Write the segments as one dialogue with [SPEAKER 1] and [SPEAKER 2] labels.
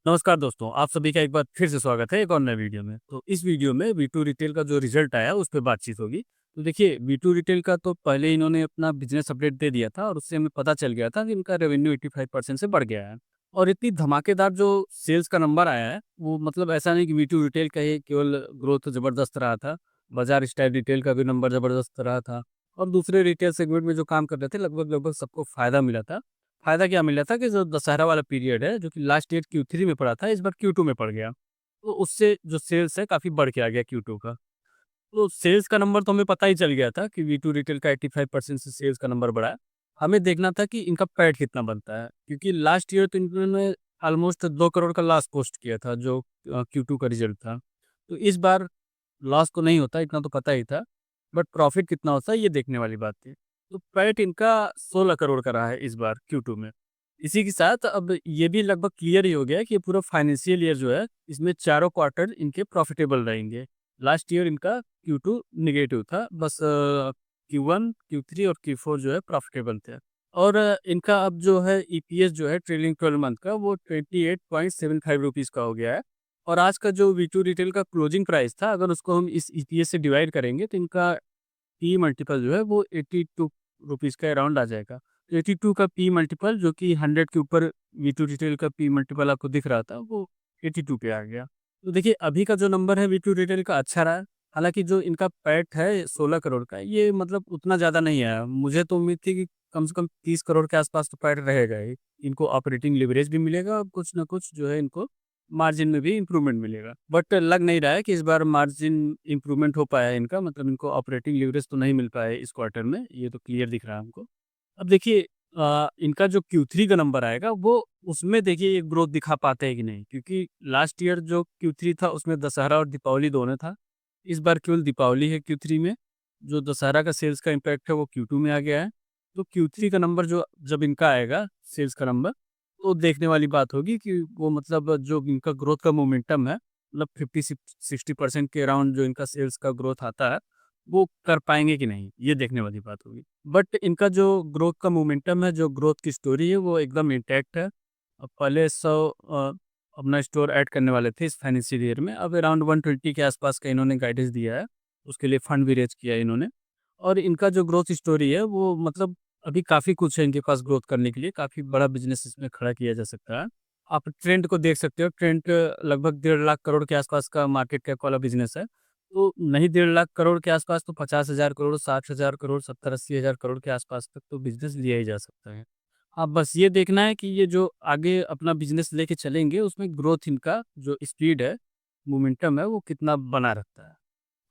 [SPEAKER 1] नमस्कार दोस्तों, आप सभी का एक बार फिर से स्वागत है एक और नए वीडियो में। तो इस वीडियो में वी2 रिटेल का जो रिजल्ट आया उस पे बातचीत होगी। तो देखिए वी2 रिटेल का तो पहले इन्होंने अपना बिज़नेस अपडेट दे दिया था और उससे हमें पता चल गया था कि इनका रेवेन्यू 85% से बढ़ गया है। और इतनी धमाकेदार जो सेल्स का नंबर आया है, वो मतलब ऐसा नहीं कि वी2 रिटेल का ही केवल ग्रोथ ज़बरदस्त रहा था, बाज़ार स्टाइल रिटेल का भी नंबर ज़बरदस्त रहा था और दूसरे रिटेल सेगमेंट में जो काम कर रहे थे लगभग-लगभग सबको फ़ायदा मिला था। फ़ायदा क्या मिला था कि जो दशहरा वाला पीरियड है, जो कि लास्ट ईयर Q3 में पड़ा था, इस बार Q2 में पड़ गया। तो उससे जो सेल्स है काफ़ी बढ़ के आ गया Q2 का। तो सेल्स का नंबर तो हमें पता ही चल गया था कि वी2 रिटेल का 85% से सेल्स का नंबर बढ़ा है। हमें देखना था कि इनका पैट कितना बनता है, क्योंकि लास्ट ईयर तो इन्होंने ऑलमोस्ट 2 करोड़ का लॉस पोस्ट किया था जो Q2 का रिज़ल्ट था। तो इस बार लॉस तो नहीं होता, इतना तो पता ही था, बट प्रॉफ़िट कितना होता है ये देखने वाली बात थी। तो पैट इनका 16 करोड़ का रहा है इस बार Q2 में। इसी के साथ अब ये भी लगभग क्लियर ही हो गया है कि ये पूरा फाइनेंशियल ईयर जो है, इसमें चारों क्वार्टर इनके प्रॉफ़िटेबल रहेंगे। लास्ट ईयर इनका Q2 नेगेटिव था, बस Q1, Q3 और Q4 जो है प्रॉफ़िटेबल थे। और इनका अब जो है ईपीएस जो है ट्रेलिंग 12 मंथ का वो 28.75 रुपीज़ का हो गया है। और आज का जो वी2 रिटेल का क्लोजिंग प्राइस था, अगर उसको हम इस ईपीएस से डिवाइड करेंगे तो इनका पी मल्टीपल जो है वो 82 रुपीज़ के अराउंड आ जाएगा। 82 का पी मल्टीपल जो कि 100 के ऊपर वी2 रिटेल का पी मल्टीपल आपको दिख रहा था, वो 82 पे आ गया। तो देखिए अभी का जो नंबर है वी2 रिटेल का अच्छा रहा है। हालाँकि जो इनका पैट है 16 करोड़ का, ये मतलब उतना ज़्यादा नहीं आया। मुझे तो उम्मीद थी कि कम से कम 30 करोड़ के आस-पास तो पैट रहेगा ही। इनको ऑपरेटिंग लेवरेज भी मिलेगा और कुछ न कुछ जो है इनको मार्जिन में भी इम्प्रूवमेंट मिलेगा। बट लग नहीं रहा है कि इस बार मार्जिन इम्प्रूवमेंट हो पाया है इनका, मतलब इनको ऑपरेटिंग लीवरेज तो नहीं मिल पाया है इस क्वार्टर में, ये तो क्लियर दिख रहा है हमको। अब देखिए इनका जो Q3 का नंबर आएगा वो उसमें देखिए ये ग्रोथ दिखा पाते हैं कि नहीं, क्योंकि लास्ट ईयर जो Q3 था उसमें दशहरा और दीपावली दोनों था। इस बार केवल दीपावली है Q3 में, जो दशहरा का सेल्स का इम्पैक्ट है वो Q2 में आ गया है। तो Q3 का नंबर जो जब इनका आएगा सेल्स का नंबर, तो देखने वाली बात होगी कि वो मतलब जो इनका ग्रोथ का मोमेंटम है, मतलब 50-60% के अराउंड जो इनका सेल्स का ग्रोथ आता है, वो कर पाएँगे कि नहीं, ये देखने वाली बात होगी। बट इनका जो ग्रोथ का मोमेंटम है, जो ग्रोथ की स्टोरी है, वो एकदम इंटैक्ट है। पहले 100 अपना स्टोर ऐड करने वाले थे इस फाइनेंशियल ईयर में, अब अराउंड 120 के आसपास का इन्होंने गाइडेंस दिया है, उसके लिए फंड भी रेज़ किया है इन्होंने। और इनका जो ग्रोथ स्टोरी है, वो मतलब अभी काफ़ी कुछ है इनके पास ग्रोथ करने के लिए, काफ़ी बड़ा बिज़नेस इसमें खड़ा किया जा सकता है। आप ट्रेंड को देख सकते हो, ट्रेंड लगभग 1.5 लाख करोड़ के आसपास का मार्केट कैप वाला बिज़नेस है। तो नहीं 1.5 लाख करोड़ के आसपास तो 50,000 करोड़, 60,000 करोड़, 70-80 हज़ार करोड़ के आसपास तक तो बिज़नेस लिया ही जा सकता है। हाँ, बस ये देखना है कि ये जो आगे अपना बिज़नेस लेके चलेंगे, उसमें ग्रोथ इनका जो स्पीड है, मोमेंटम है, वो कितना बना रहता है।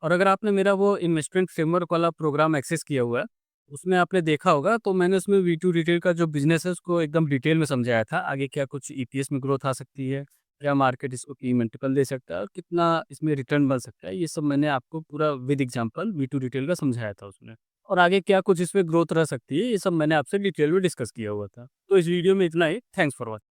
[SPEAKER 1] और अगर आपने मेरा वो इन्वेस्टमेंट फ्रेमवर्क वाला प्रोग्राम एक्सेस किया हुआ है, उसमें आपने देखा होगा तो मैंने उसमें वी2 रिटेल का जो बिज़नेस है उसको एकदम डिटेल में समझाया था। आगे क्या कुछ ईपीएस में ग्रोथ आ सकती है, क्या मार्केट इसको पी मल्टीपल दे सकता है और कितना इसमें रिटर्न बन सकता है। ये सब मैंने आपको पूरा विद एग्ज़ाम्पल वी2 रिटेल का समझाया था उसमें। और आगे क्या कुछ इसमें ग्रोथ रह सकती है, ये सब मैंने आपसे डिटेल में डिस्कस किया हुआ था। तो इस वीडियो में इतना ही। Thanks for watching.